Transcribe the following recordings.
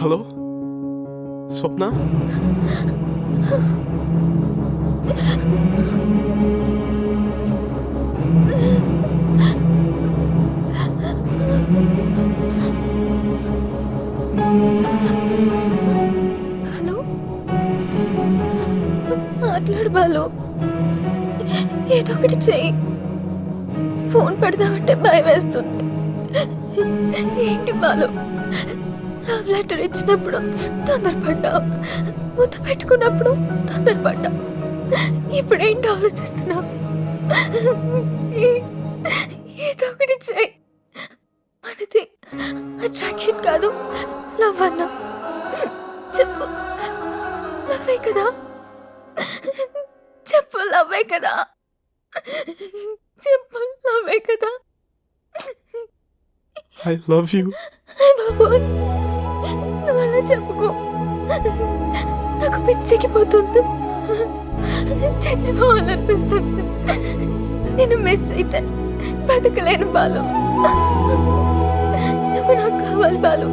Hello స్వప్న, hello, మాట్లాడు బాలు. ఏదో ఒకటి చెయ్యి. ఫోన్ పెడదామంటే భయం వేస్తుంది. ఏంటి బాలు, లవ్ లెటర్ ఇచ్చినప్పుడు తొందరపడ్డావు, ముద్దు పెట్టుకున్నప్పుడు తొందరపడ్డావు, ఇప్పుడేంటి ఆలోచిస్తున్నావు? ఏదో ఒకటి చెయ్యి. మనది అట్రాక్షన్ కాదు, లవ్ అన్నా. చెప్పు, లవ్వే కదా? చెప్పు, లవ్వే కదా? చెప్పు, లవ్వే కదా? I love you. బాబోయ్, నువ్వు అలా చెప్పుకో. నాకు పిచ్చెక్కిపోతుంది, చచ్చిపోవాలనిపిస్తుంది. నేను మిస్ అయితే బతకలేను బాలు. నువ్వు నాకు కావాలి బాలు,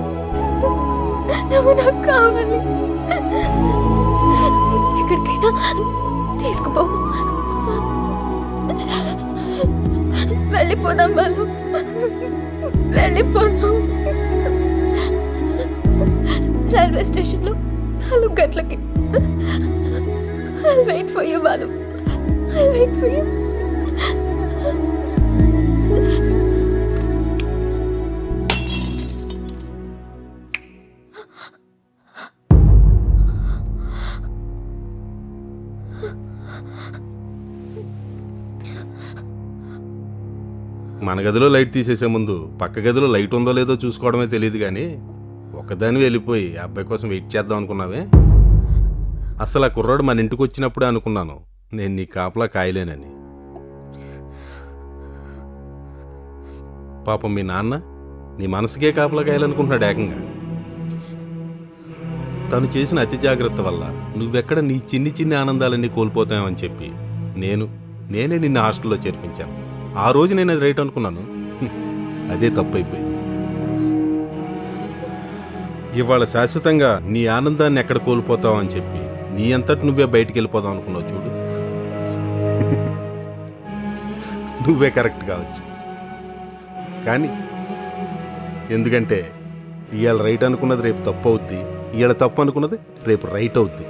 నువ్వు నాకు కావాలి. ఎక్కడికైనా తీసుకుపో, వెళ్ళిపోదాం బాలు, వెళ్ళిపోదాం. రైల్వే స్టేషన్లో 4 గంటలకి. I'll wait for you, Balu. I'll wait for you. మన గదిలో లైట్ తీసేసే ముందు పక్క గదిలో లైట్ ఉందో లేదో చూసుకోవడమే తెలియదు కానీ ఒకదాని వెళ్ళిపోయి ఆ అబ్బాయి కోసం వెయిట్ చేద్దాం అనుకున్నావే. అసలు ఆ కుర్రాడు మన ఇంటికి వచ్చినప్పుడే అనుకున్నాను నేను నీ కాపలా కాయలేనని. పాపం మీ నాన్న నీ మనసుకే కాపలా కాయాలనుకుంటున్నాడు ఏకంగా. తను చేసిన అతి జాగ్రత్త వల్ల నువ్వెక్కడ నీ చిన్ని చిన్ని ఆనందాలన్నీ కోల్పోతావని చెప్పి నేనే నిన్ను హాస్టల్లో చేర్పించాను. ఆ రోజు నేను అది రైట్ అనుకున్నాను, అదే తప్పు అయిపోయింది. ఇవాళ శాశ్వతంగా నీ ఆనందాన్ని ఎక్కడ కోల్పోతావు అని చెప్పి నీ అంతటి నువ్వే బయటికి వెళ్ళిపోదాం అనుకున్నావు చూడు. నువ్వే కరెక్ట్ కావచ్చు కానీ ఎందుకంటే ఇవాళ రైట్ అనుకున్నది రేపు తప్పు అవుద్ది, ఇవాళ తప్పు అనుకున్నది రేపు రైట్ అవుద్ది.